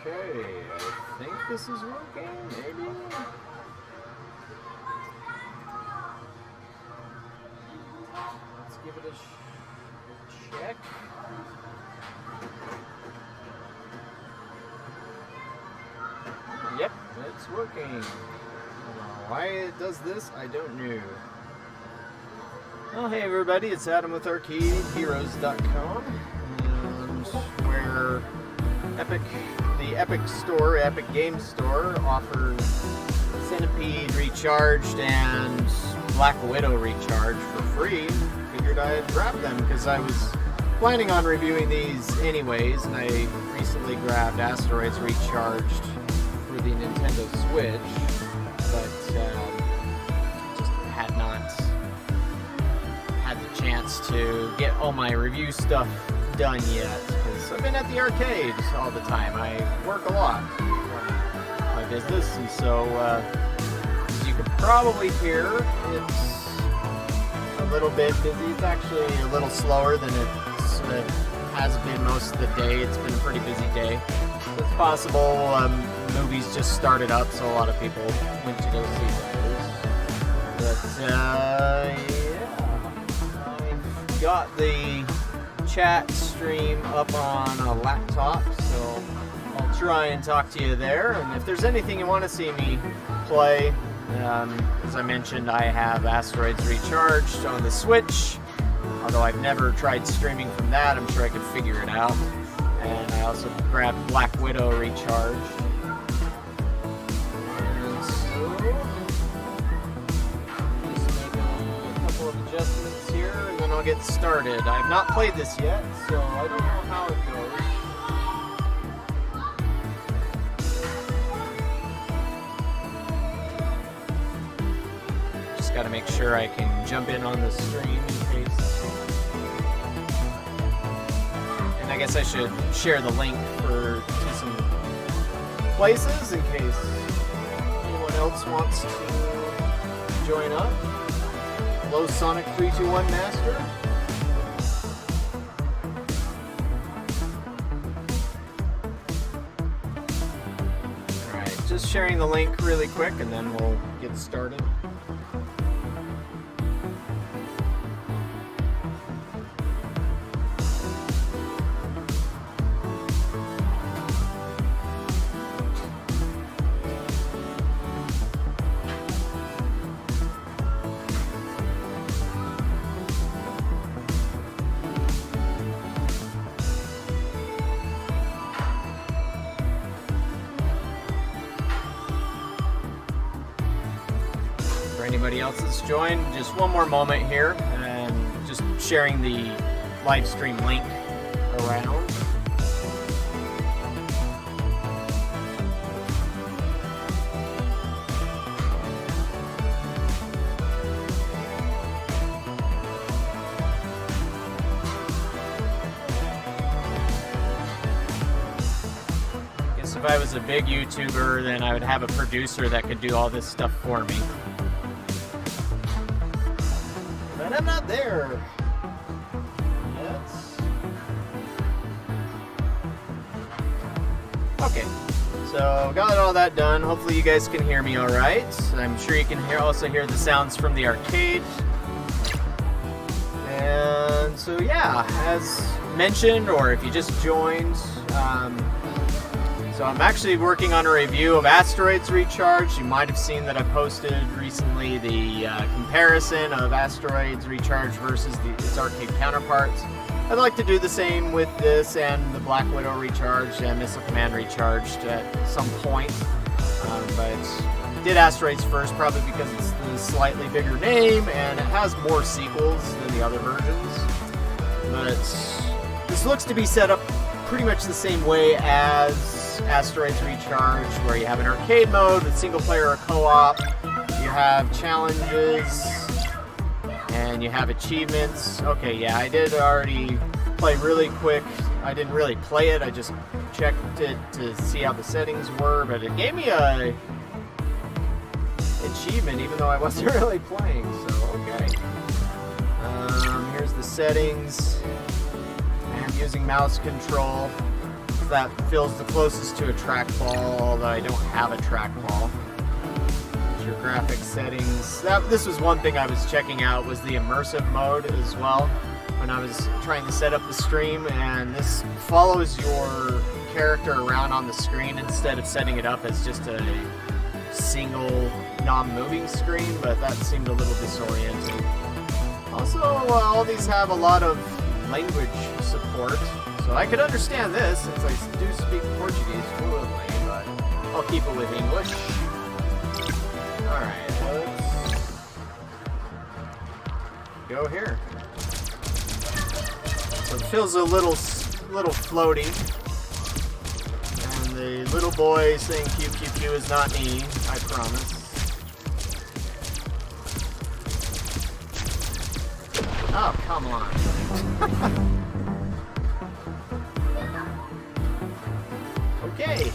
Okay, I think this is working, maybe? Let's give it a check. Yep, it's working. Why it does this, I don't know. Well, hey everybody, it's Adam with ArcadeHeroes.com, and where the Epic Game Store offers Centipede Recharged and Black Widow Recharged for free. Figured I'd grab them because I was planning on reviewing these anyways, and I recently grabbed Asteroids Recharged for the Nintendo Switch, but just had not had the chance to get all my review stuff done yet, because I've been at the arcade all the time. I work a lot for my business, and so as you can probably hear, it's a little bit busy. It's actually a little slower than it has been most of the day. It's been a pretty busy day. It's possible movies just started up, so a lot of people went to go see those. But yeah, I've got the chat stream up on a laptop, so I'll try and talk to you there. And if there's anything you want to see me play, as I mentioned, I have Asteroids Recharged on the Switch. Although I've never tried streaming from that, I'm sure I could figure it out. And I also grabbed Black Widow Recharged. And so, just make a couple of adjustments here, and then I'll get started. I have not played this yet, so I don't know how it goes. Just got to make sure I can jump in on the stream in case. And I guess I should share the link to some places in case anyone else wants to join up. Hello, Sonic 321 Master. Alright, just sharing the link really quick and then we'll get started. Anybody else that's joined, just one more moment here and just sharing the live stream link around. I guess if I was a big YouTuber, then I would have a producer that could do all this stuff for me. But I'm not there yet. Okay, so got all that done. Hopefully you guys can hear me all right. I'm sure you can also hear the sounds from the arcade. And so yeah, as mentioned, or if you just joined, so I'm actually working on a review of Asteroids Recharged. You might have seen that I posted recently the comparison of Asteroids Recharged versus its arcade counterparts. I'd like to do the same with this and the Black Widow Recharged and Missile Command Recharged at some point. But I did Asteroids first, probably because it's the slightly bigger name and it has more sequels than the other versions. But this looks to be set up pretty much the same way as Asteroids Recharged, where you have an arcade mode with single player or co-op, you have challenges, and you have achievements. Okay, yeah, I did already play really quick. I didn't really play it, I just checked it to see how the settings were, but it gave me a achievement even though I wasn't really playing, so okay. Here's the settings. I'm using mouse control. that feels the closest to a trackball, although I don't have a trackball. Your graphic settings. This was one thing I was checking out, was the immersive mode as well when I was trying to set up the stream, and this follows your character around on the screen instead of setting it up as just a single non-moving screen, but that seemed a little disorienting. Also, all these have a lot of language support, so I could understand this since I do speak Portuguese fluently, but I'll keep it with English. Alright, let's go here. So it feels a little floaty. And the little boy saying Q, Q, Q is not me, I promise. Oh, come on. Okay.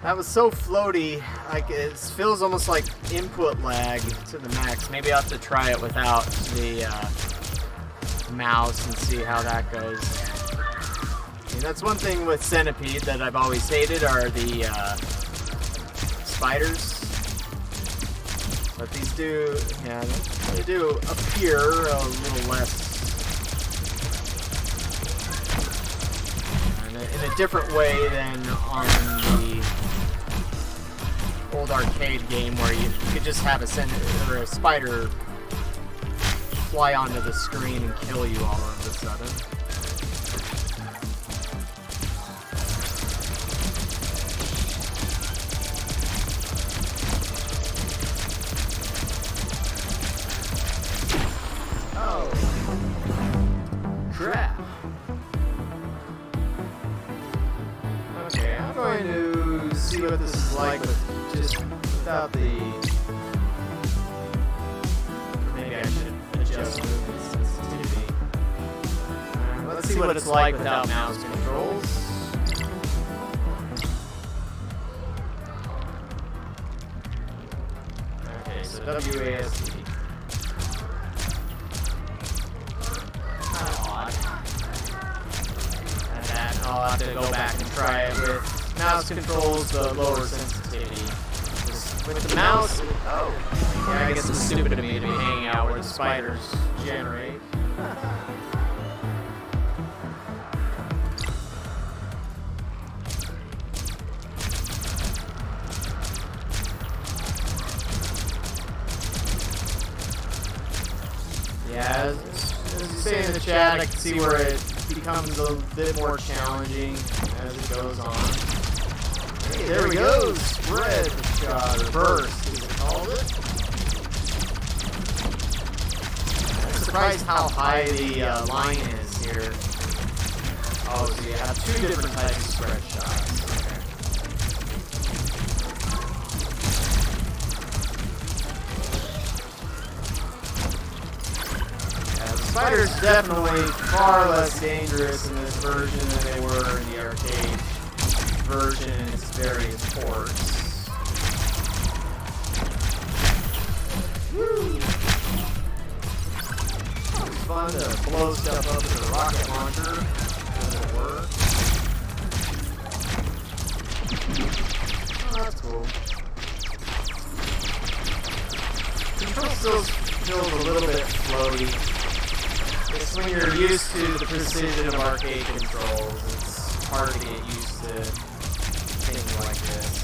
That was so floaty, like it feels almost like input lag to the max. Maybe I'll have to try it without the mouse and see how that goes. I mean, that's one thing with Centipede that I've always hated are the spiders. But these do, yeah, they do appear a little less, in a different way than on the old arcade game where you could just have a spider fly onto the screen and kill you all of a sudden. Oh, crap. Okay, I'm going to see what this is like without the... Maybe I should adjust movement sensitivity. Let's see what it's like without mouse controls. Okay, so WASD. Kind of odd. And then I'll have to go back and try it with mouse controls, the lower sensitivity. With the mouse, oh, yeah, I guess it's stupid of me to be hanging out where the spiders generate. Yeah, as you say in the chat, I can see where it becomes a bit more challenging as it goes on. Hey, there we go! Spread shot, or burst, is it called it? I'm surprised how high the line is here. Oh, so you have two different types of spread shots. The spiders definitely far less dangerous in this version than they were in the arcade version and its various ports. Woo! It's fun to blow stuff up with a rocket launcher, as it were. Oh, that's cool. Control still feels a little bit floaty. It's when you're used to the precision of arcade controls, it's hard to get used to things like this.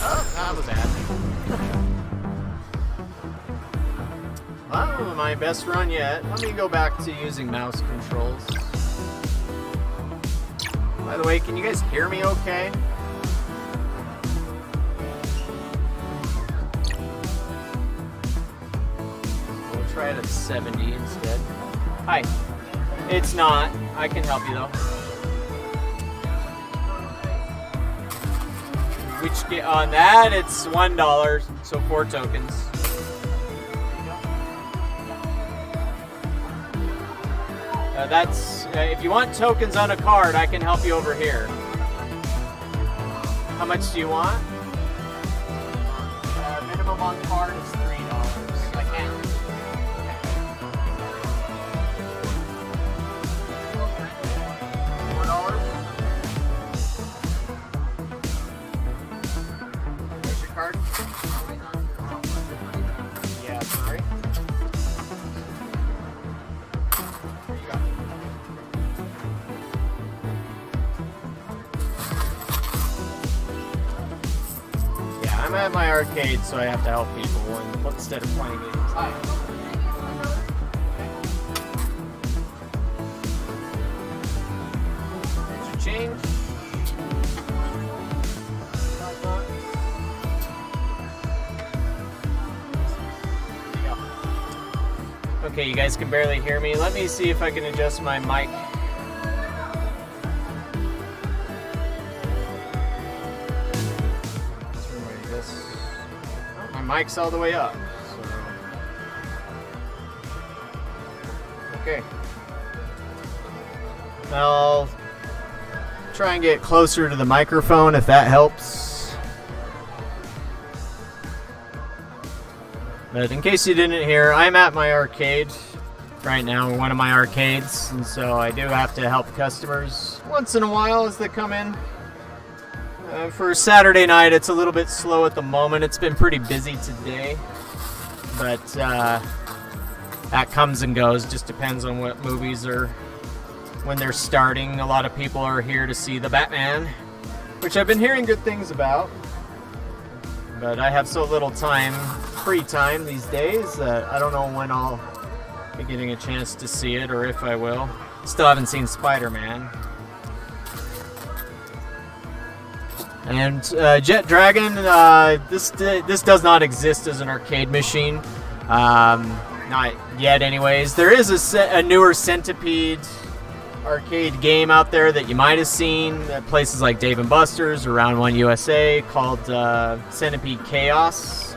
Oh, that was bad. Well, my best run yet. Let me go back to using mouse controls. By the way, can you guys hear me okay? We'll try it at 70 instead. Hi. It's not. I can help you though. On that, it's $1, so 4 tokens. That's if you want tokens on a card, I can help you over here. How much do you want? minimum on card is $3. I can't. $4. Here's your card. Yeah, sorry. Here you go. I'm at my arcade, so I have to help people instead of playing games. Hi. There's your change. There you go. Okay, you guys can barely hear me. Let me see if I can adjust my mic. My mic's all the way up. So. Okay. I'll try and get closer to the microphone if that helps. But in case you didn't hear, I'm at my arcade right now, one of my arcades, and so I do have to help customers once in a while as they come in. For Saturday night, it's a little bit slow at the moment. It's been pretty busy today, but that comes and goes. Just depends on what movies are when they're starting. A lot of people are here to see the Batman, which I've been hearing good things about, but I have so little time, free time these days, that I don't know when I'll be getting a chance to see it or if I will. Still haven't seen Spider-Man. And Jet Dragon, this does not exist as an arcade machine, not yet anyways. There is a newer Centipede arcade game out there that you might have seen at places like Dave & Buster's or Round 1 USA called Centipede Chaos.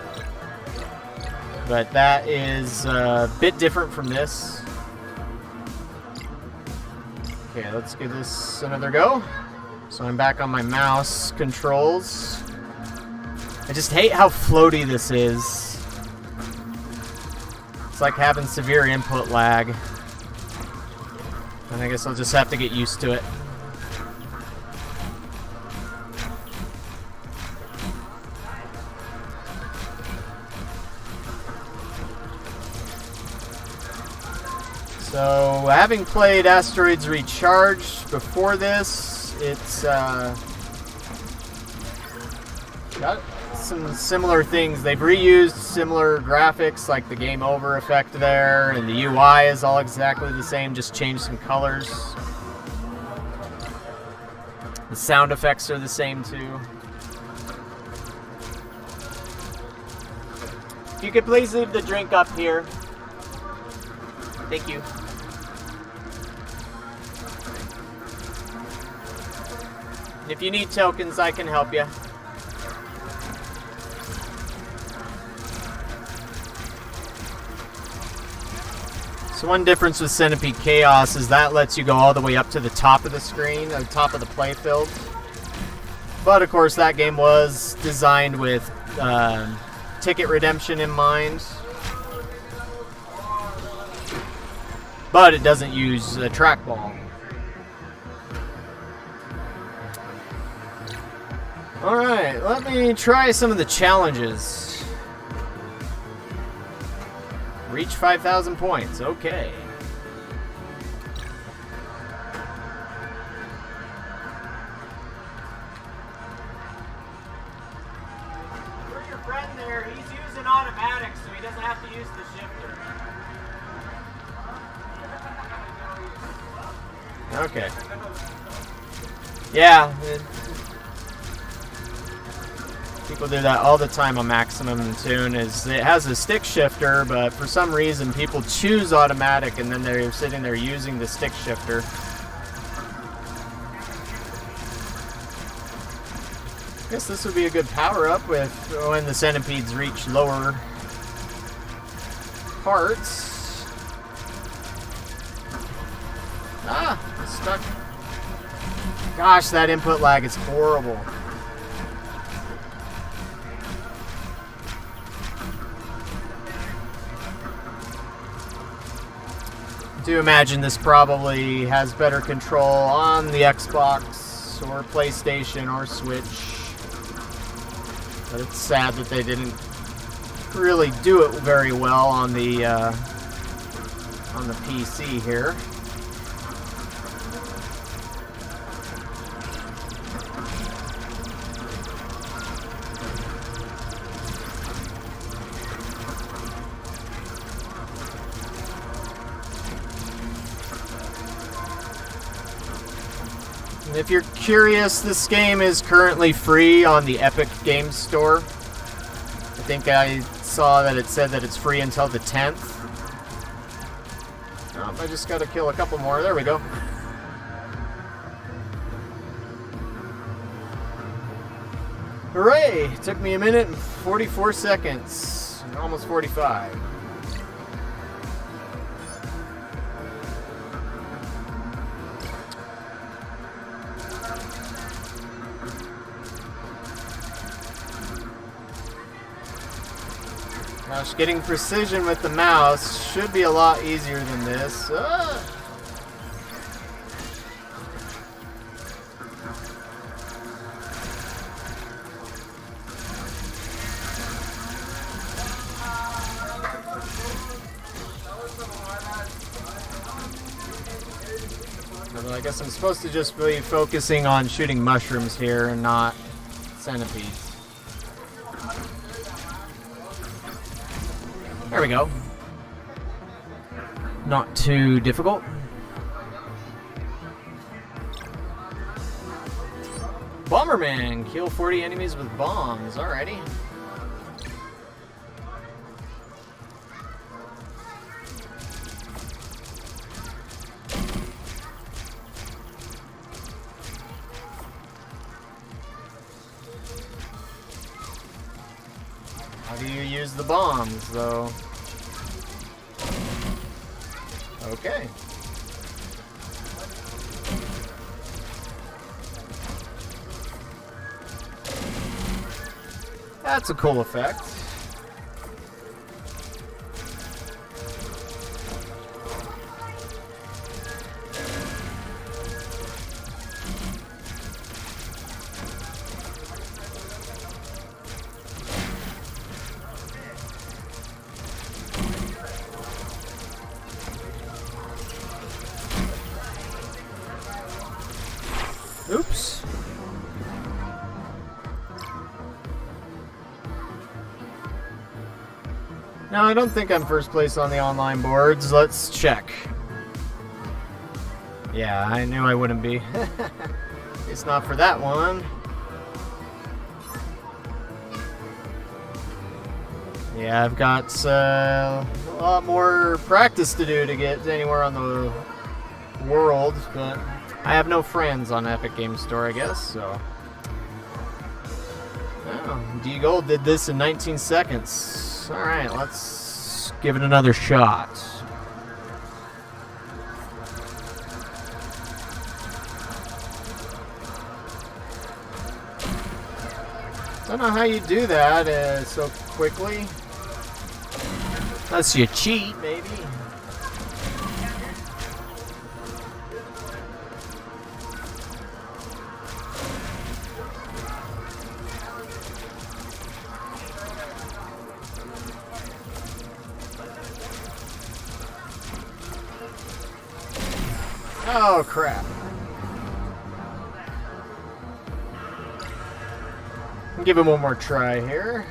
But that is a bit different from this. Okay, let's give this another go. So I'm back on my mouse controls. I just hate how floaty this is. It's like having severe input lag. And I guess I'll just have to get used to it. So, having played Asteroids Recharged before this, it's got some similar things. They've reused similar graphics, like the game over effect there, and the UI is all exactly the same, just changed some colors. The sound effects are the same too. If you could please leave the drink up here. Thank you. If you need tokens, I can help you. So one difference with Centipede Chaos is that lets you go all the way up to the top of the screen, the top of the playfield. But of course that game was designed with ticket redemption in mind. But it doesn't use a trackball. Alright, let me try some of the challenges. Reach 5,000 points, okay. For your friend there, he's using automatic, so he doesn't have to use the shifter. Okay. Yeah. People do that all the time on Maximum Tune. Is it has a stick shifter, but for some reason people choose automatic and then they're sitting there using the stick shifter. I guess this would be a good power-up with when the centipedes reach lower parts. Ah, it's stuck. Gosh, that input lag is horrible. do imagine this probably has better control on the Xbox or PlayStation or Switch. But it's sad that they didn't really do it very well on the PC here. If you're curious, this game is currently free on the Epic Games Store. I think I saw that it said that it's free until the 10th. Oh, I just got to kill a couple more. There we go. Hooray! It took me a minute and 44 seconds. Almost 45. Gosh, getting precision with the mouse should be a lot easier than this. I guess I'm supposed to just be focusing on shooting mushrooms here and not centipedes. There we go. Not too difficult. Bomberman, kill 40 enemies with bombs. Alrighty. How do you use the bombs, though? Okay. That's a cool effect. Oops. No, I don't think I'm first place on the online boards. Let's check. Yeah, I knew I wouldn't be. It's not for that one. Yeah, I've got a lot more practice to do to get anywhere on the world, but I have no friends on Epic Games Store, I guess, so. Oh, D-Gold did this in 19 seconds. Alright, let's give it another shot. Don't know how you do that so quickly. Unless you cheat, maybe. Oh, crap. Give him one more try here.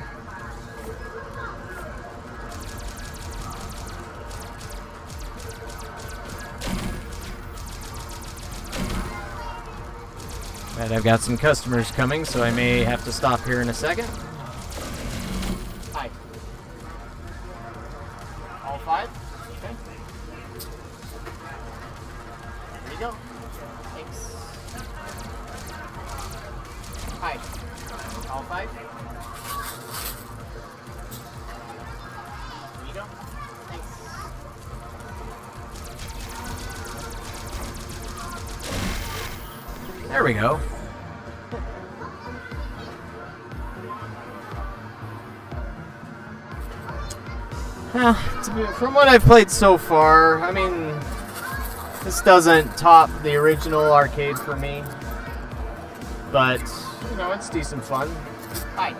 And I've got some customers coming, so I may have to stop here in a second. Hi. All 5? Okay. There you go. Thanks. Hi. All 5? There you go. Thanks. There we go. From what I've played so far, I mean, This doesn't top the original arcade for me, but you know, it's decent fun. Hi.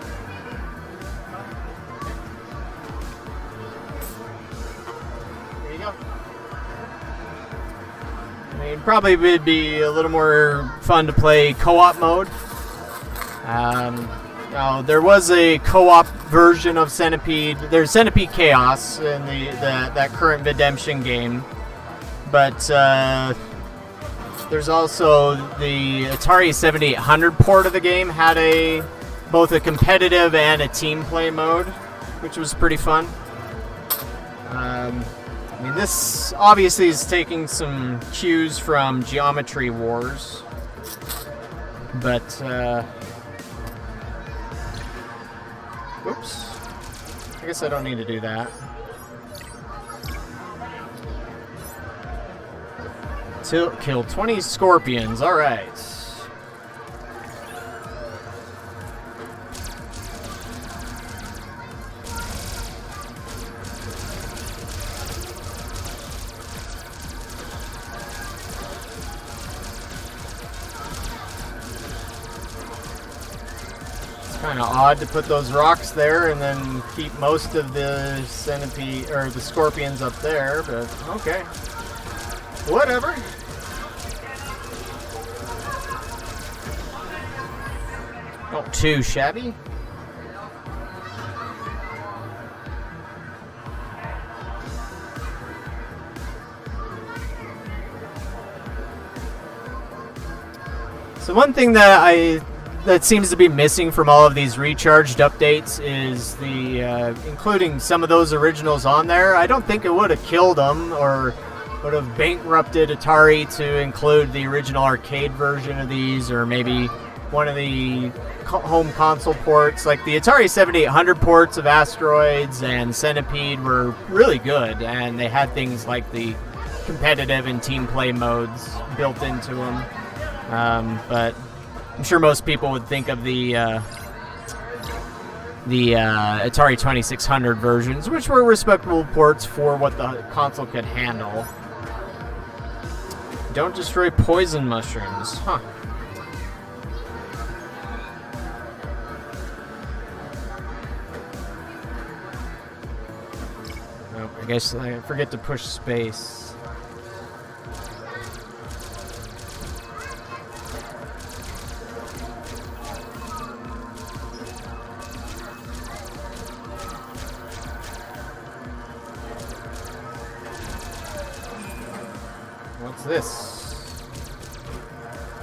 There you go. I mean, probably would be a little more fun to play co-op mode. Now, there was a co-op version of Centipede. There's Centipede Chaos in that current Redemption game. But there's also the Atari 7800 port of the game had both a competitive and a team play mode, which was pretty fun. I mean, this obviously is taking some cues from Geometry Wars, but oops, I guess I don't need to do that. Kill 20 scorpions, alright. It's kind of odd to put those rocks there and then keep most of the centipede or the scorpions up there, but okay. Whatever. Not too shabby. So one thing that seems to be missing from all of these Recharged updates is including some of those originals on there. I don't think it would have killed them or would have bankrupted Atari to include the original arcade version of these, or maybe one of the home console ports. Like the Atari 7800 ports of Asteroids and Centipede were really good, and they had things like the competitive and team play modes built into them. But I'm sure most people would think of the Atari 2600 versions, which were respectable ports for what the console could handle. Don't destroy poison mushrooms. Huh. Oh, I guess I forget to push space. What's this?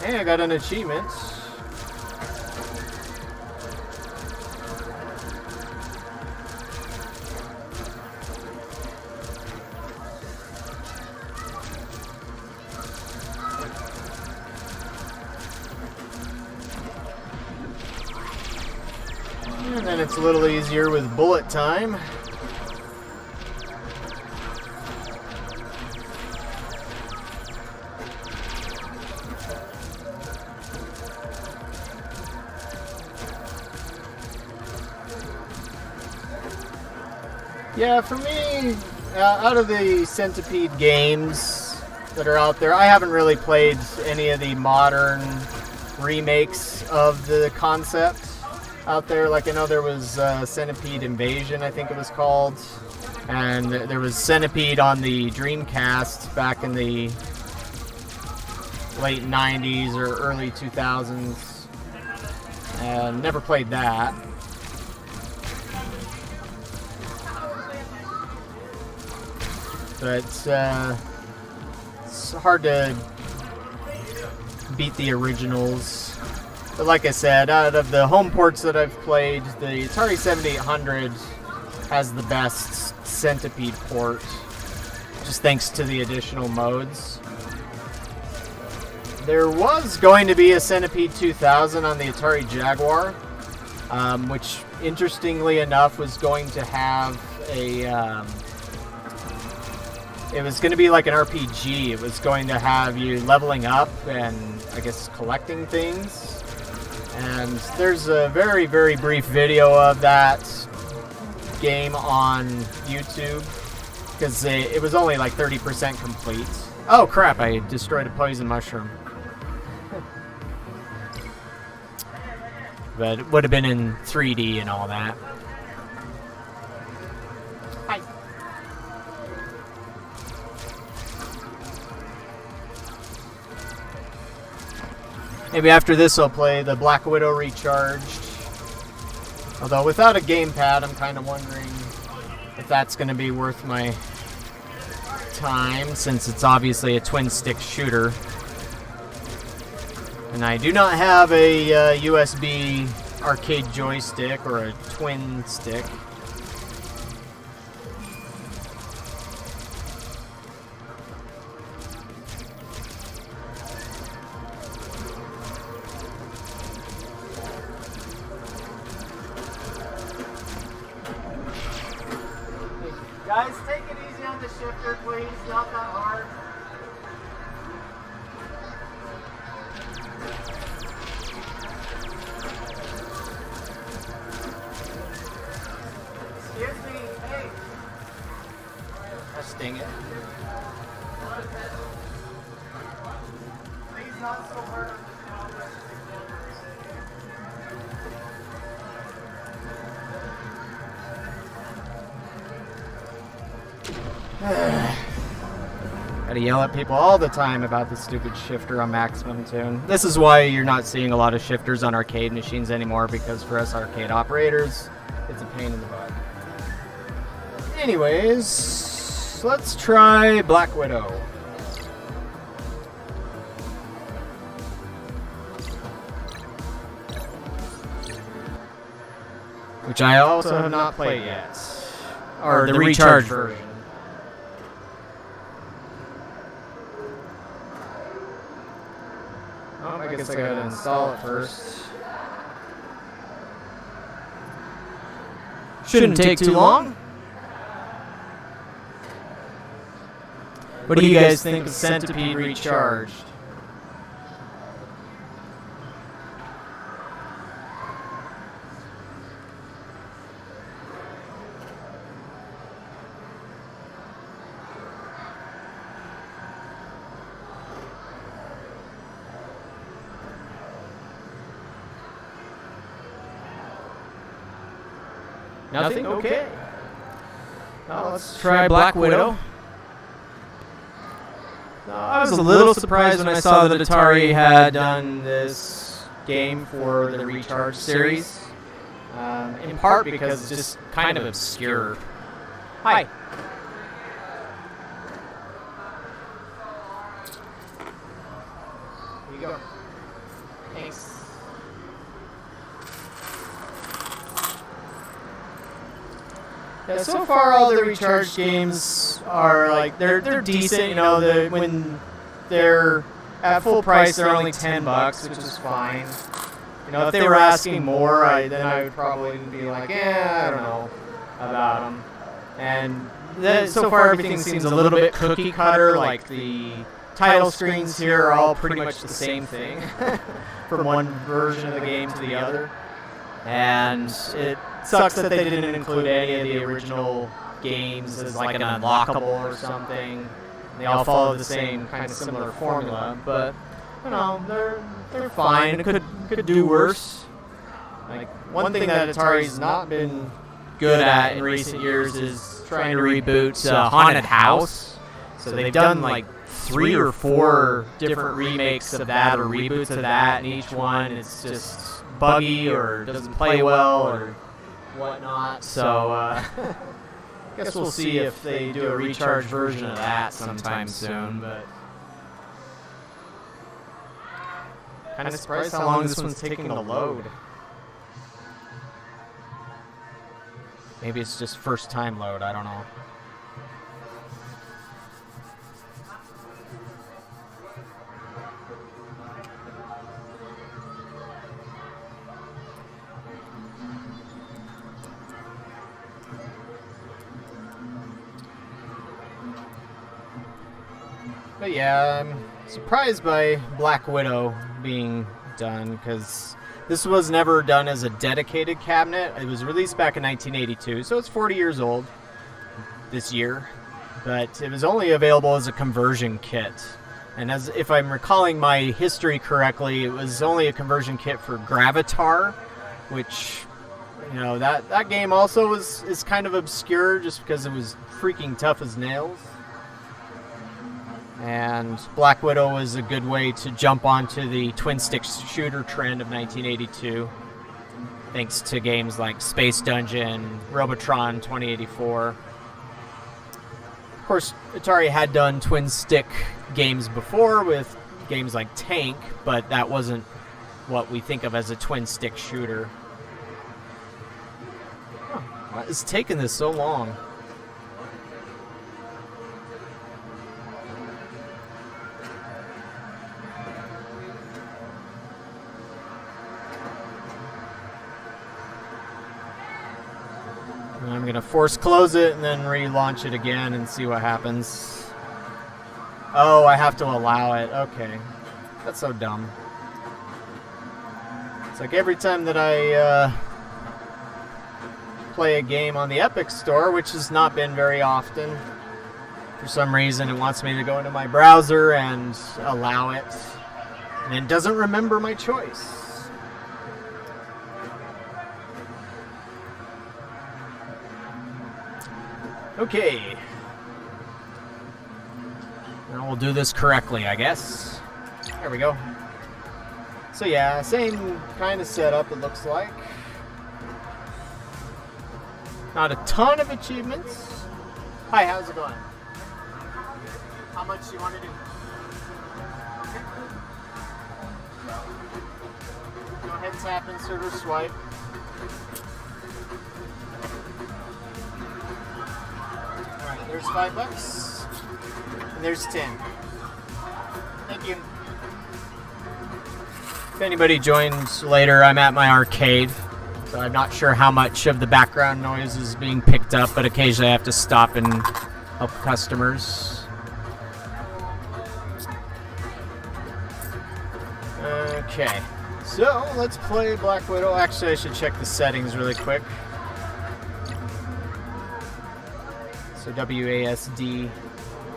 Hey, I got an achievement. And then it's a little easier with bullet time. Yeah, for me, out of the Centipede games that are out there, I haven't really played any of the modern remakes of the concept out there. Like, I know there was Centipede Invasion, I think it was called, and there was Centipede on the Dreamcast back in the late 90s or early 2000s, and never played that. But it's hard to beat the originals. But like I said, out of the home ports that I've played, the Atari 7800 has the best Centipede port, just thanks to the additional modes. There was going to be a Centipede 2000 on the Atari Jaguar, which interestingly enough was going to have a... it was going to be like an RPG. It was going to have you leveling up and, I guess, collecting things. And there's a very, very brief video of that game on YouTube, because it was only like 30% complete. Oh crap, I destroyed a poison mushroom. But it would have been in 3D and all that. Hi. Maybe after this I'll play the Black Widow Recharged. Although without a gamepad, I'm kind of wondering if that's going to be worth my time, since it's obviously a twin-stick shooter. And I do not have a USB arcade joystick or a twin stick. Guys, take it easy on the shifter, please. Not that hard. Excuse me. Hey. Dang it. Please, not so hard. Gotta yell at people all the time about the stupid shifter on maximum tune. This is why you're not seeing a lot of shifters on arcade machines anymore, because for us arcade operators, it's a pain in the butt. Anyways, let's try Black Widow. Which I also have not played yet. Or the recharged version. Oh, I guess I gotta install it first. Shouldn't take too long. What do you guys think of Centipede Recharged? Nothing? Okay. Now let's try Black Widow. I was a little surprised when I saw that Atari had done this game for the Recharge series. In part because it's just kind of obscure. Hi. Here you go. Thanks. Yeah, so far all the Recharge games are like they're decent, you know, when they're at full price they're only $10, which is fine. You know, if they were asking more, then I would probably be like, I don't know about them. And so far everything seems a little bit cookie cutter, like the title screens here are all pretty much the same thing from one version of the game to the other. And it sucks that they didn't include any of the original games as like an unlockable or something. They all follow the same kind of similar formula, but you know, they're fine. It could do worse. Like one thing that Atari's not been good at in recent years is trying to reboot Haunted House. So they've done like 3 or 4 different remakes of that or reboots of that, and each one is just buggy or doesn't play well or whatnot. So I guess we'll see if they do a recharge version of that sometime soon. But kind of surprised how long this one's taking to load. Maybe it's just first time load, I don't know. But yeah, I'm surprised by Black Widow being done, because this was never done as a dedicated cabinet. It was released back in 1982, so it's 40 years old this year. but it was only available as a conversion kit. And as if I'm recalling my history correctly, it was only a conversion kit for Gravatar, which, you know, that game also is kind of obscure just because it was freaking tough as nails. And Black Widow was a good way to jump onto the twin-stick shooter trend of 1982, thanks to games like Space Dungeon, Robotron 2084. Of course, Atari had done twin-stick games before with games like Tank, but that wasn't what we think of as a twin-stick shooter. Huh, why is taking this so long? I'm going to force close it and then relaunch it again and see what happens. Oh, I have to allow it. Okay. That's so dumb. It's like every time that I play a game on the Epic Store, which has not been very often, for some reason it wants me to go into my browser and allow it, and it doesn't remember my choice. Okay. Now we'll do this correctly, I guess. There we go. So yeah, same kind of setup, it looks like. Not a ton of achievements. Hi, how's it going? How much do you want to do? Okay. Go ahead, tap, insert, or swipe. Alright, there's $5. And there's 10. Thank you. If anybody joins later, I'm at my arcade. So I'm not sure how much of the background noise is being picked up, but occasionally I have to stop and help customers. Okay, so let's play Black Widow. Actually, I should check the settings really quick. So WASD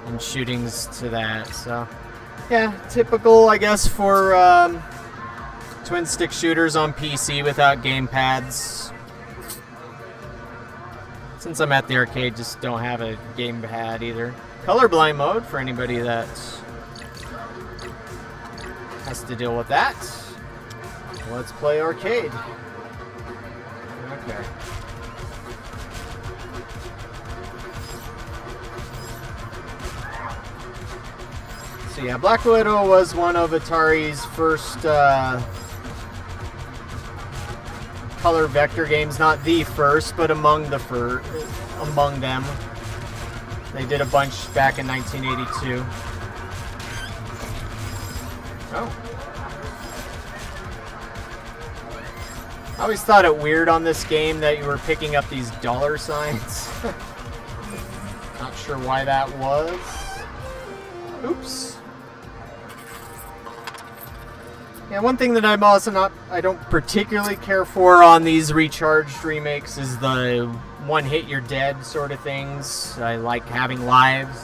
and shootings to that. So yeah, typical, I guess, for twin stick shooters on PC without gamepads. Since I'm at the arcade, just don't have a gamepad either. Colorblind mode for anybody that has to deal with that. Let's play arcade. Okay. So yeah, Black Widow was one of Atari's first color vector games. Not the first, but among them. They did a bunch back in 1982. Oh. I always thought it weird on this game that you were picking up these dollar signs. Not sure why that was. Oops. Yeah, one thing that I don't particularly care for on these Recharged remakes is the one hit you're dead sort of things. I like having lives,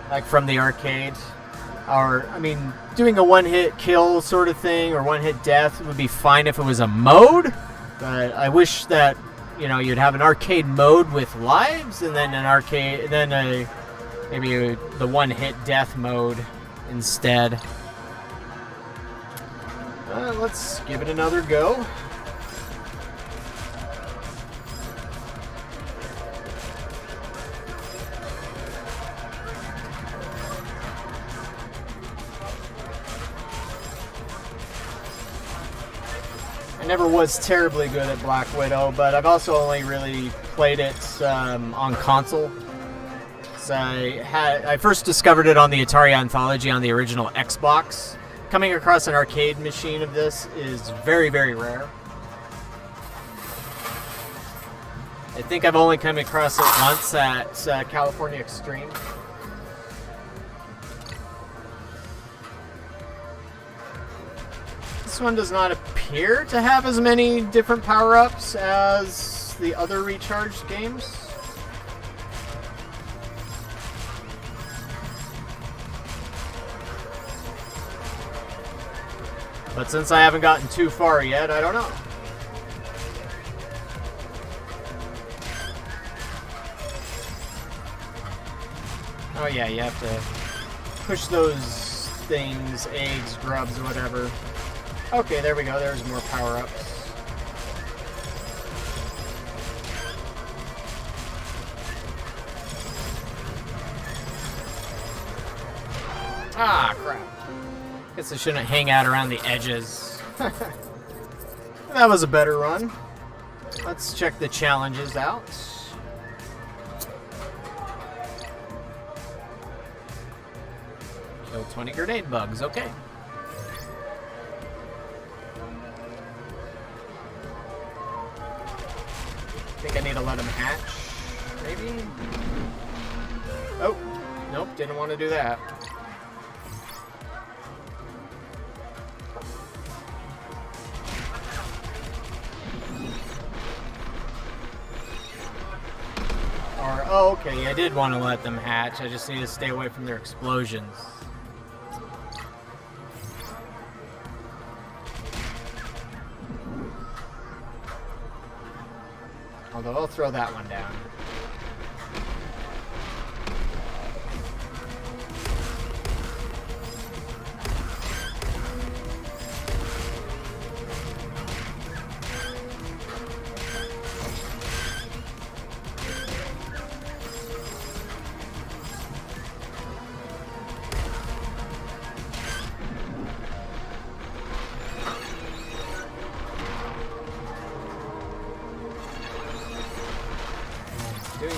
like from the arcade. Or, I mean, doing a one-hit kill sort of thing or one-hit death would be fine if it was a mode. But I wish that, you know, you'd have an arcade mode with lives and then maybe the one-hit death mode instead. Let's give it another go. I never was terribly good at Black Widow, but I've also only really played it on console. So I first discovered it on the Atari Anthology on the original Xbox. Coming across an arcade machine of this is very, very rare. I think I've only come across it once at California Extreme. This one does not appear to have as many different power-ups as the other Recharged games. But since I haven't gotten too far yet, I don't know. Oh yeah, you have to push those things, eggs, grubs, whatever. Okay, there we go. There's more power-ups. Ah, crap. Guess I shouldn't hang out around the edges. That was a better run. Let's check the challenges out. Kill 20 grenade bugs, okay. I think I need to let them hatch, maybe? Oh, nope, didn't want to do that. Oh, okay, I did want to let them hatch. I just need to stay away from their explosions. Although I'll throw that one down.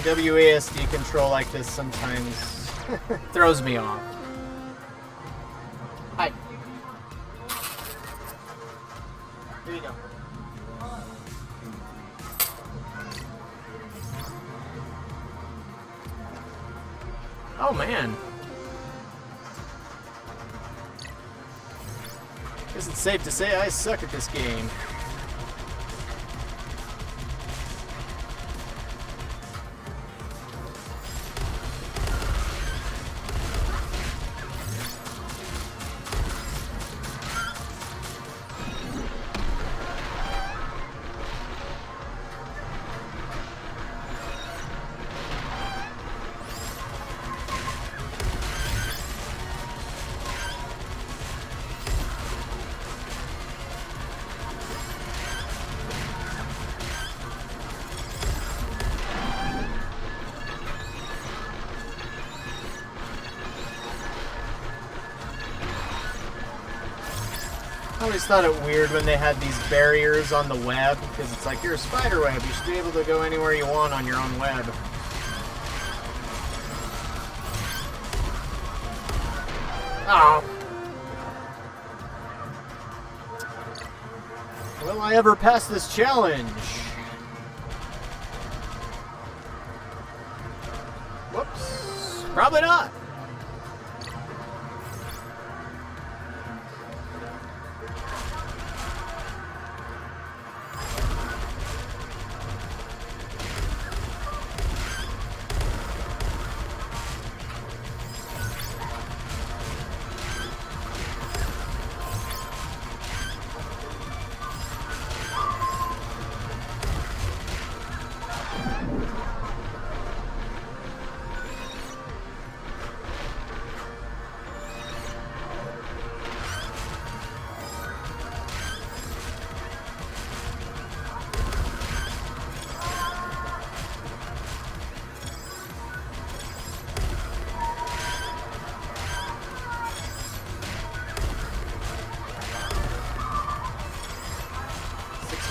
Doing WASD control like this sometimes throws me off. Hi. Here you go. Oh man. Guess it's safe to say I suck at this game. I always thought it weird when they had these barriers on the web, because it's like, you're a spider web, you should be able to go anywhere you want on your own web. Oh. Will I ever pass this challenge? Whoops. Probably not.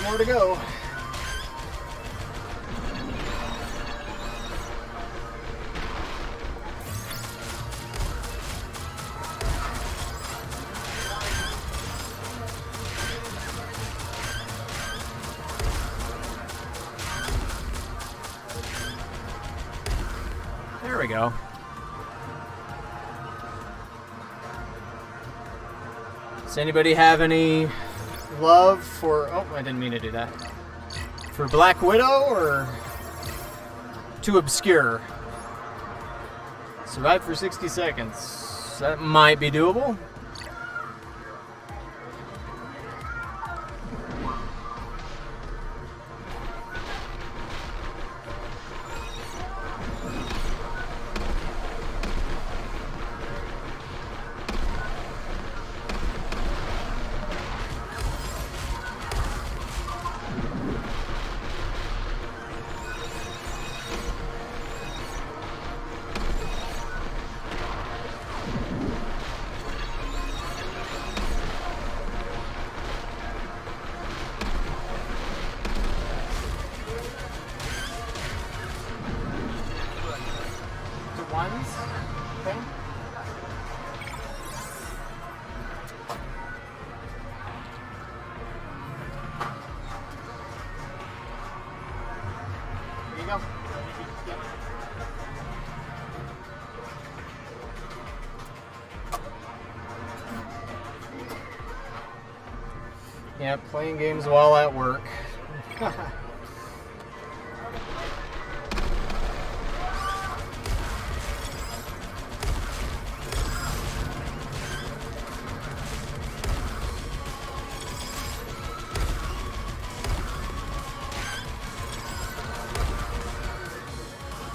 More to go. There we go. Does anybody have any love for... Oh, I didn't mean to do that. For Black Widow, or too obscure? Survive for 60 seconds. That might be doable. you go. Yep. Yeah, playing games while at work.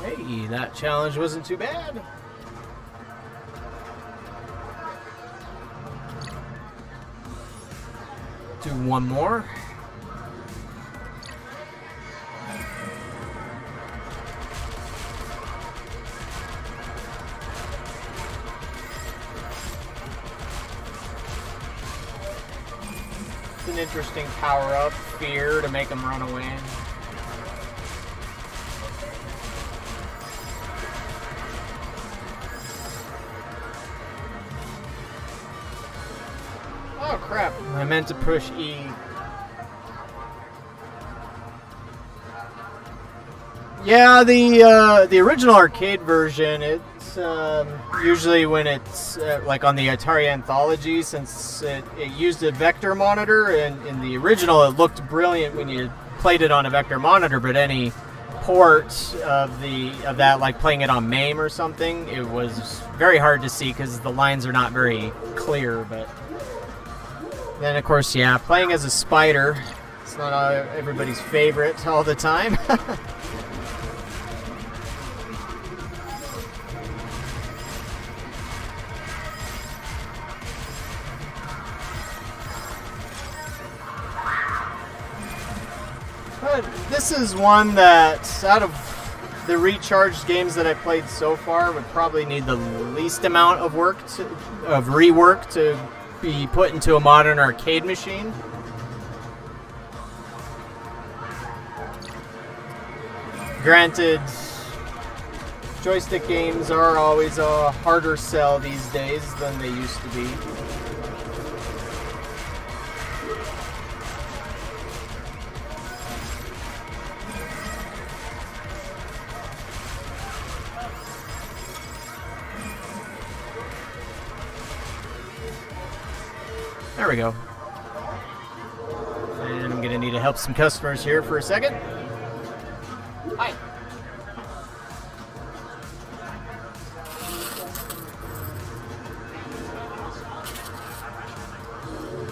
Hey, that challenge wasn't too bad. Do one more. It's an interesting power-up, fear, to make them run away. Oh crap, I meant to push E. Yeah, the original arcade version, it's usually when it's like on the Atari Anthology, since it used a vector monitor, and in the original it looked brilliant when you played it on a vector monitor, but any port of that, like playing it on MAME or something, it was very hard to see because the lines are not very clear. But then, of course, yeah, playing as a spider, it's not everybody's favorite all the time. But this is one that, out of the Recharged games that I played so far, would probably need the least amount of rework to be put into a modern arcade machine. Granted, joystick games are always a harder sell these days than they used to be. There we go. And I'm going to need to help some customers here for a second. Hi.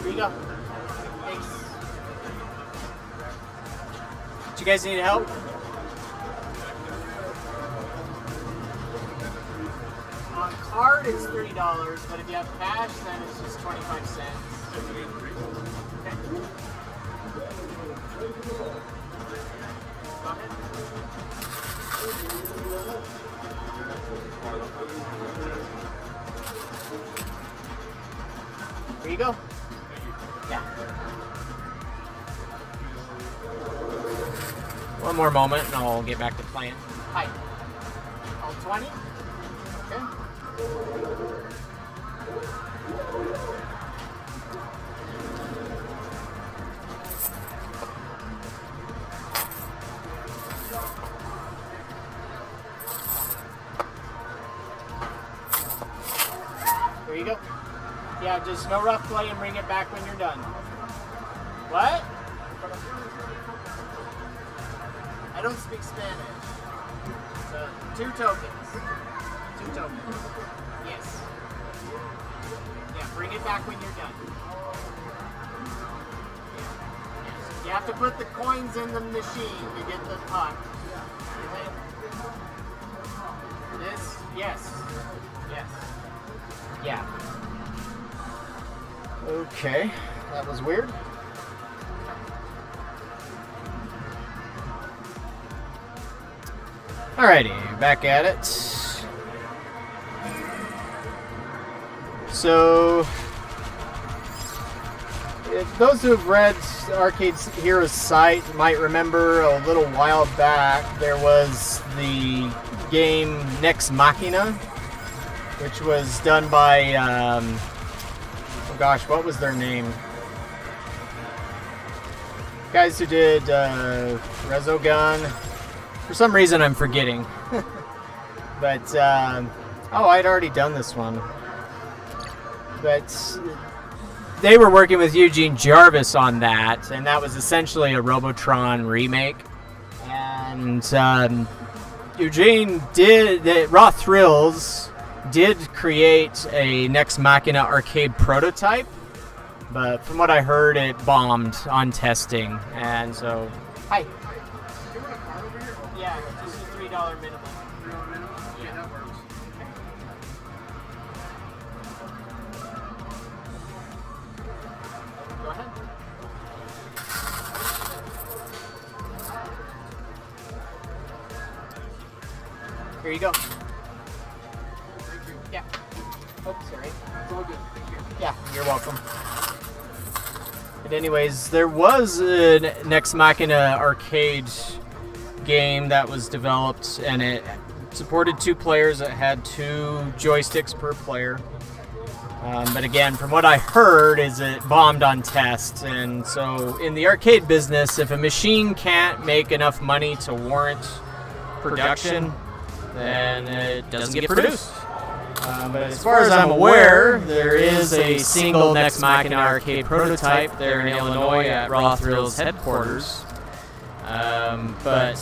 Here you go. Thanks. Do you guys need help? On card, it's $30, but if you have cash, then it's just 25 cents. Okay. Go ahead. Here you go. Yeah. One more moment and I'll get back to playing. Hi. All 20? Okay. There you go. Yeah, just no rough play and bring it back when you're done. What? I don't speak Spanish. So, 2 tokens. 2 tokens. Yes. Yeah, bring it back when you're done. Yeah. You have to put the coins in the machine to get the puck. This? Yes. Yes. Yeah. Okay, that was weird. Alrighty, back at it. So, if those who have read Arcade Heroes site might remember a little while back there was the game Nex Machina, which was done by, oh gosh, what was their name? Guys who did Resogun. For some reason, I'm forgetting. But, oh, I'd already done this one. But they were working with Eugene Jarvis on that, and that was essentially a Robotron remake. And Eugene Raw Thrills did create a Nex Machina arcade prototype, but from what I heard, it bombed on testing. And so, hi. Yeah, just a $3 minimum. Yeah, that works. Go ahead. Here you go. Thank you. Yeah. Oh, sorry. It's all good. Thank you. Yeah, you're welcome. But anyways, there was a Nex Machina arcade game that was developed, and it supported 2 players. It had 2 joysticks per player. But again, from what I heard, is it bombed on test. And so in the arcade business, if a machine can't make enough money to warrant production, then it doesn't get produced. But as far as I'm aware, there is a single Nex Machina arcade prototype there in Illinois at Raw Thrills headquarters. But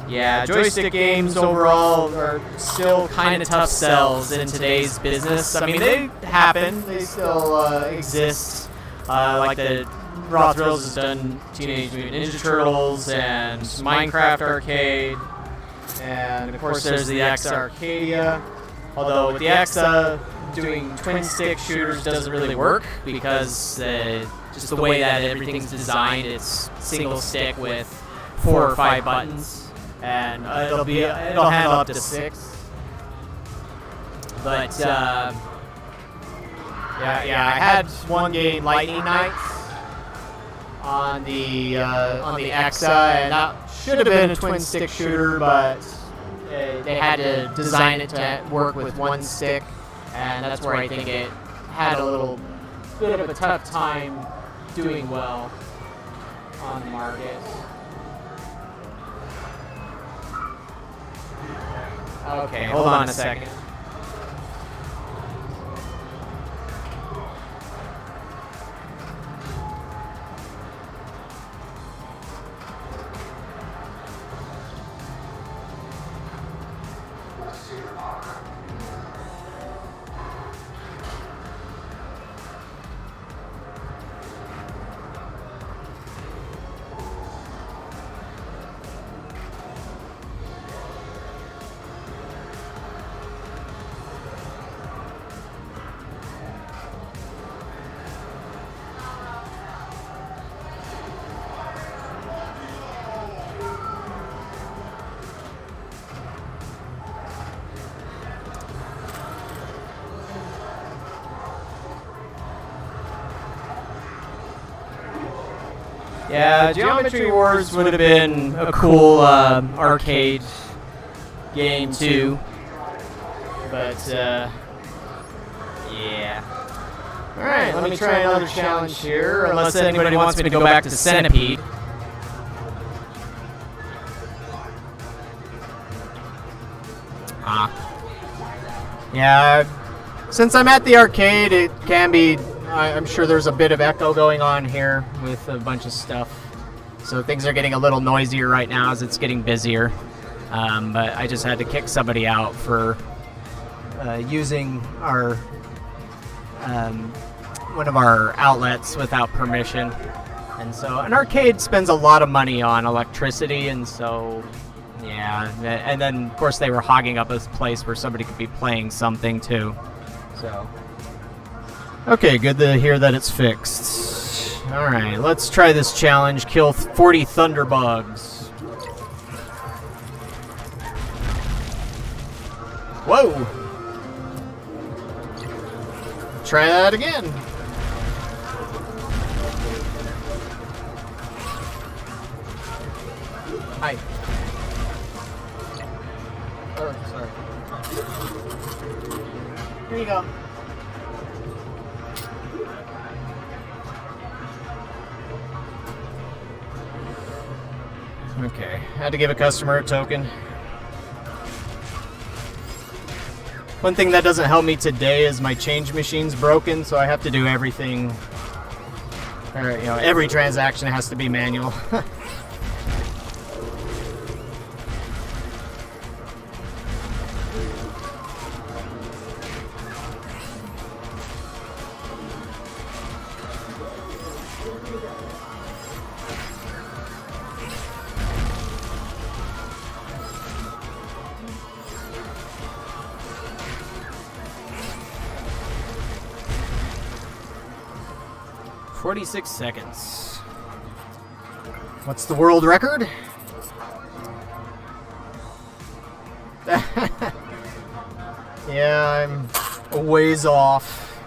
yeah, joystick games overall are still kind of tough sells in today's business. I mean, they happen. They still exist. Like the Raw Thrills has done Teenage Mutant Ninja Turtles and Minecraft Arcade. And of course there's the X Arcadia. Although with the X, doing twin stick shooters doesn't really work because just the way that everything's designed, it's single stick with 4 or 5 buttons, and it'll handle up to 6. But yeah, I had one game, Lightning Knights, on the Exa, and that should have been a twin stick shooter, but they had to design it to work with 1 stick, and that's where I think it had a little bit of a tough time doing well on the market. Okay, hold on a second. Yeah, Geometry Wars would have been a cool arcade game too, but yeah. All right, let me try another challenge here, unless anybody wants me to go back to Centipede. Yeah, since I'm at the arcade, it can be. I'm sure there's a bit of echo going on here with a bunch of stuff. So things are getting a little noisier right now as it's getting busier. But I just had to kick somebody out for using our one of our outlets without permission. And so an arcade spends a lot of money on electricity, and so yeah. And then of course they were hogging up a place where somebody could be playing something too. So. Okay, good to hear that it's fixed. Alright, let's try this challenge. Kill 40 thunderbugs. Whoa! Try that again. Hi. Oh, sorry. Here you go. Okay, had to give a customer a token. One thing that doesn't help me today is my change machine's broken, so I have to do everything. Or, you know, every transaction has to be manual. 46 seconds. What's the world record? Yeah, I'm a ways off.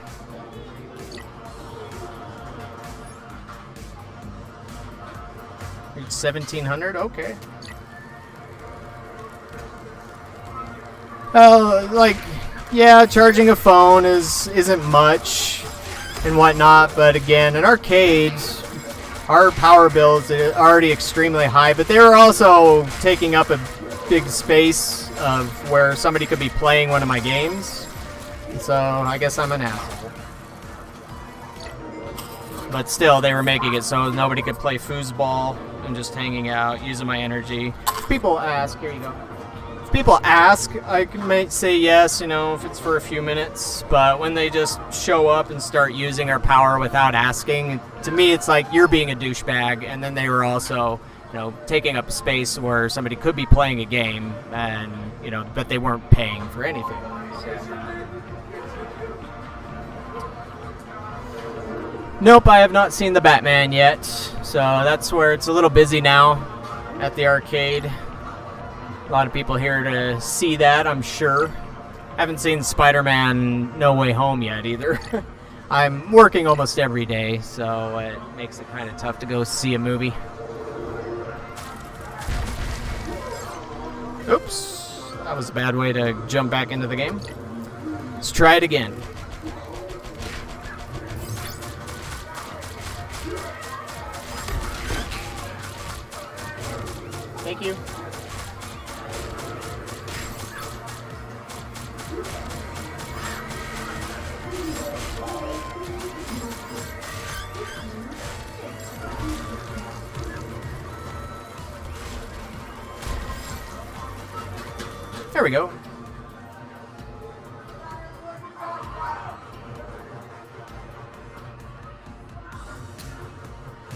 Reach 1700, okay. Like, yeah, charging a phone isn't much and whatnot, but again, in arcades, our power bills are already extremely high, but they're also taking up a big space of where somebody could be playing one of my games. So I guess I'm an asshole. But still, they were making it so nobody could play foosball and just hanging out, using my energy. If people ask, here you go. If people ask, I might say yes, you know, if it's for a few minutes. But when they just show up and start using our power without asking, to me it's like you're being a douchebag. And then they were also, you know, taking up space where somebody could be playing a game and, you know, but they weren't paying for anything. Nope, I have not seen the Batman yet, so that's where it's a little busy now at the arcade. A lot of people here to see that, I'm sure. Haven't seen Spider-Man No Way Home yet either. I'm working almost every day, so it makes it kind of tough to go see a movie. Oops, that was a bad way to jump back into the game. Let's try it again. Thank you. There we go.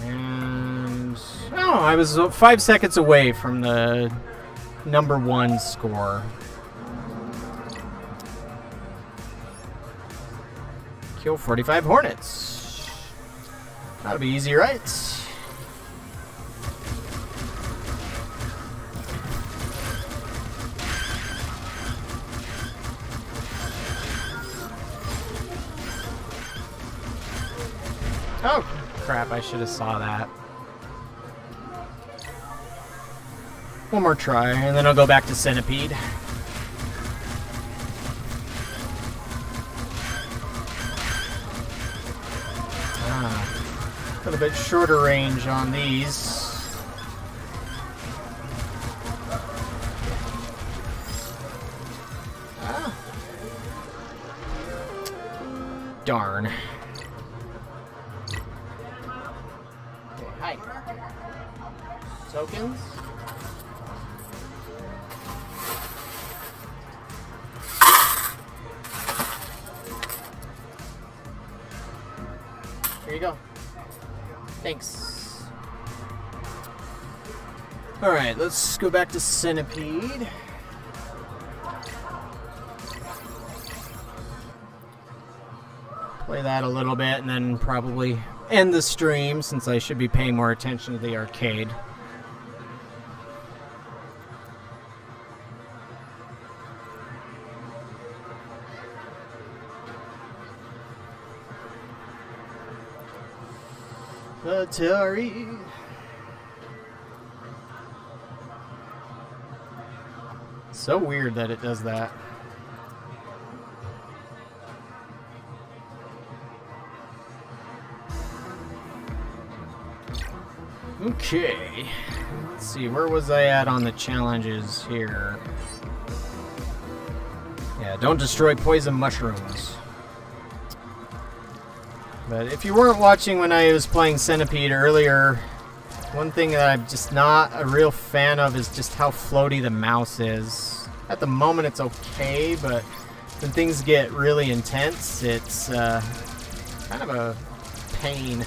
And oh, I was 5 seconds away from the #1 score. Kill 45 Hornets. That'll be easy, right? Oh, crap, I should have saw that. One more try, and then I'll go back to Centipede. A little bit shorter range on these. Ah. Darn. Okay, hi. Tokens. Here you go. Thanks. Alright, let's go back to Centipede. Play that a little bit and then probably end the stream since I should be paying more attention to the arcade. Atari. So weird that it does that. Okay. Let's see, where was I at on the challenges here? Yeah, don't destroy poison mushrooms. But if you weren't watching when I was playing Centipede earlier, one thing that I'm just not a real fan of is just how floaty the mouse is. At the moment it's okay, but when things get really intense, it's kind of a pain.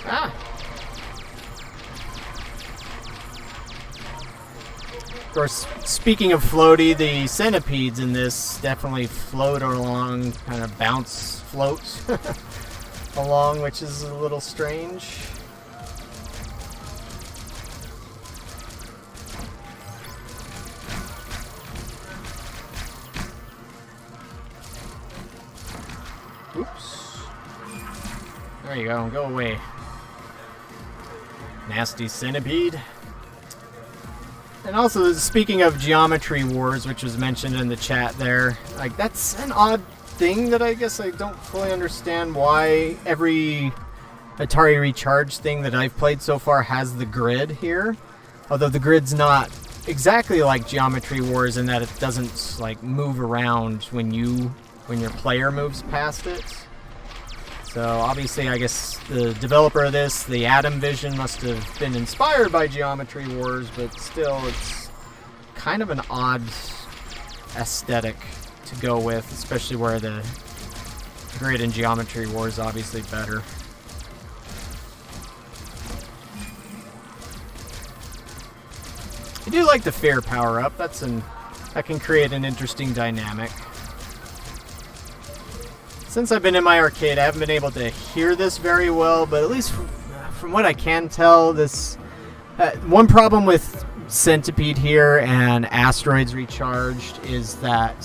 Ah! Of course, speaking of floaty, the centipedes in this definitely float along, kind of bounce, float along, which is a little strange. Oops. There you go, go away. Nasty centipede. And also, speaking of Geometry Wars, which was mentioned in the chat there, like, that's an odd thing that I guess I don't fully understand why every Atari Recharged thing that I've played so far has the grid here. Although the grid's not exactly like Geometry Wars in that it doesn't, like, move around when your player moves past it. So obviously, I guess the developer of this, the Atom Vision, must have been inspired by Geometry Wars, but still, it's kind of an odd aesthetic to go with, especially where the grid in Geometry Wars is obviously better. I do like the fair power-up. That can create an interesting dynamic. Since I've been in my arcade, I haven't been able to hear this very well, but at least from what I can tell, this one problem with Centipede here and Asteroids Recharged is that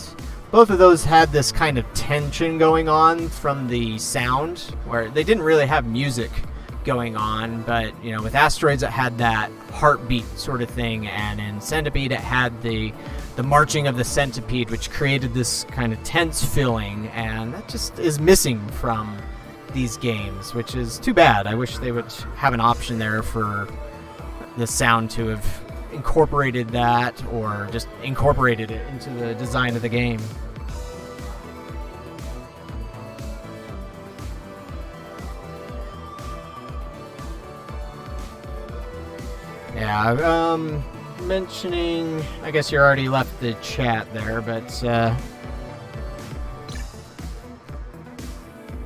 both of those had this kind of tension going on from the sound, where they didn't really have music going on, but you know, with Asteroids it had that heartbeat sort of thing, and in Centipede it had the marching of the centipede, which created this kind of tense feeling, and that just is missing from these games, which is too bad. I wish they would have an option there for the sound to have incorporated that, or just incorporated it into the design of the game. Yeah, mentioning, I guess you already left the chat there, but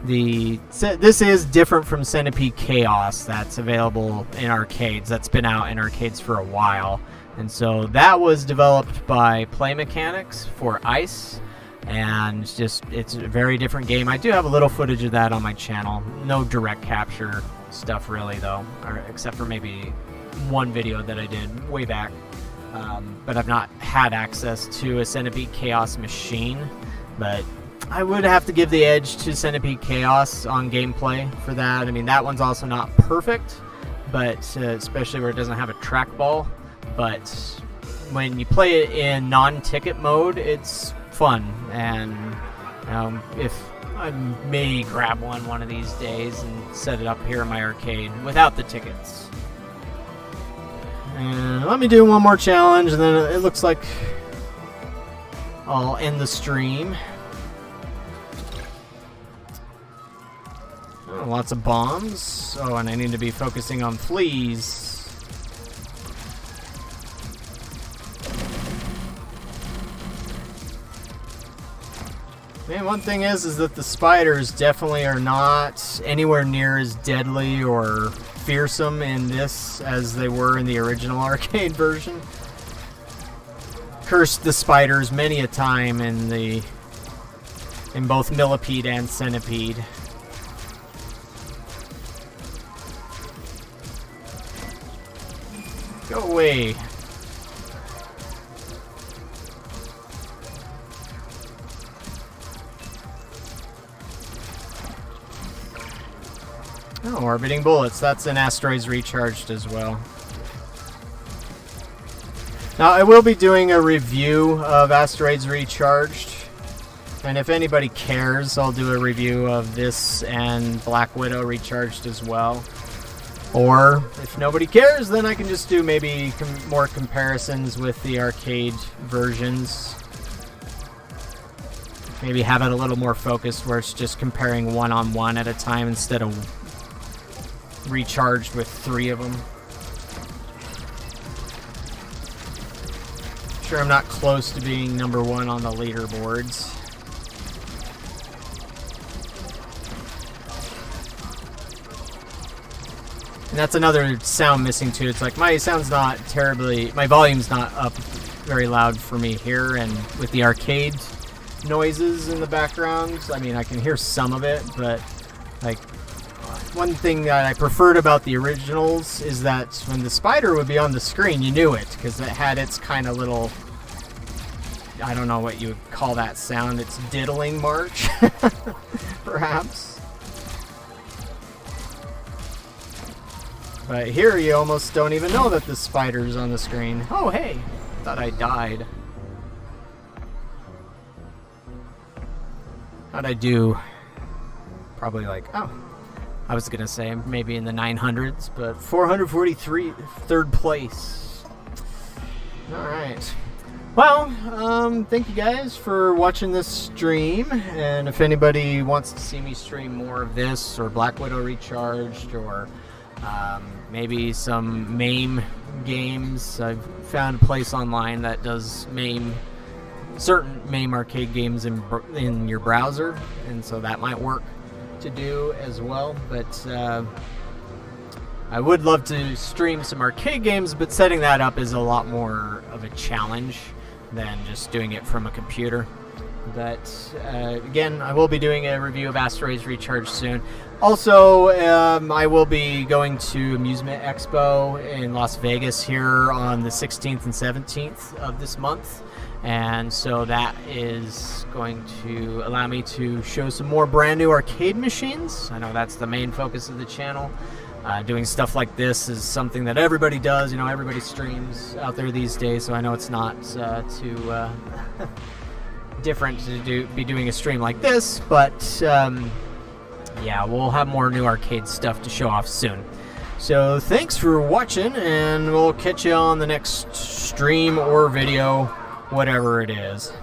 this is different from Centipede Chaos that's available in arcades. That's been out in arcades for a while, and so that was developed by Play Mechanics for ICE, and just it's a very different game. I do have a little footage of that on my channel. No direct capture stuff really though, except for maybe one video that I did way back. But I've not had access to a Centipede Chaos machine, but I would have to give the edge to Centipede Chaos on gameplay for that. I mean, that one's also not perfect, but especially where it doesn't have a trackball, but when you play it in non-ticket mode, it's fun, and if I may grab one of these days and set it up here in my arcade without the tickets. And let me do one more challenge, and then it looks like I'll end the stream. Oh, lots of bombs. Oh, and I need to be focusing on fleas. Man, one thing is that the spiders definitely are not anywhere near as deadly or fearsome in this as they were in the original arcade version. Cursed the spiders many a time in both Millipede and Centipede. Go away. Oh, orbiting bullets. That's in Asteroids Recharged as well. Now, I will be doing a review of Asteroids Recharged, and if anybody cares, I'll do a review of this and Black Widow Recharged as well. Or, if nobody cares, then I can just do maybe more comparisons with the arcade versions. Maybe have it a little more focused where it's just comparing one-on-one at a time instead of Recharged with 3 of them. Sure, I'm not close to being #1 on the leaderboards. And that's another sound missing too. It's like my sound's not terribly, my volume's not up very loud for me here, and with the arcade noises in the background, I mean, I can hear some of it, but like one thing that I preferred about the originals is that when the spider would be on the screen, you knew it because it had its kind of little, I don't know what you would call that sound, its diddling march, perhaps. But here you almost don't even know that the spider's on the screen. Oh, hey, thought I died. How'd I do? Probably like, oh, I was gonna say maybe in the 900s, but 443, third place. All right. Well, thank you guys for watching this stream, and if anybody wants to see me stream more of this, or Black Widow Recharged, or maybe some MAME games, I've found a place online that does MAME, certain MAME arcade games in your browser, and so that might work to do as well. But I would love to stream some arcade games, but setting that up is a lot more of a challenge than just doing it from a computer. But again, I will be doing a review of Asteroids Recharged soon. Also, I will be going to Amusement Expo in Las Vegas here on the 16th and 17th of this month. And so that is going to allow me to show some more brand new arcade machines. I know that's the main focus of the channel. Doing stuff like this is something that everybody does. You know, everybody streams out there these days, so I know it's not too different to be doing a stream like this. But yeah, we'll have more new arcade stuff to show off soon. So thanks for watching, and we'll catch you on the next stream or video, whatever it is.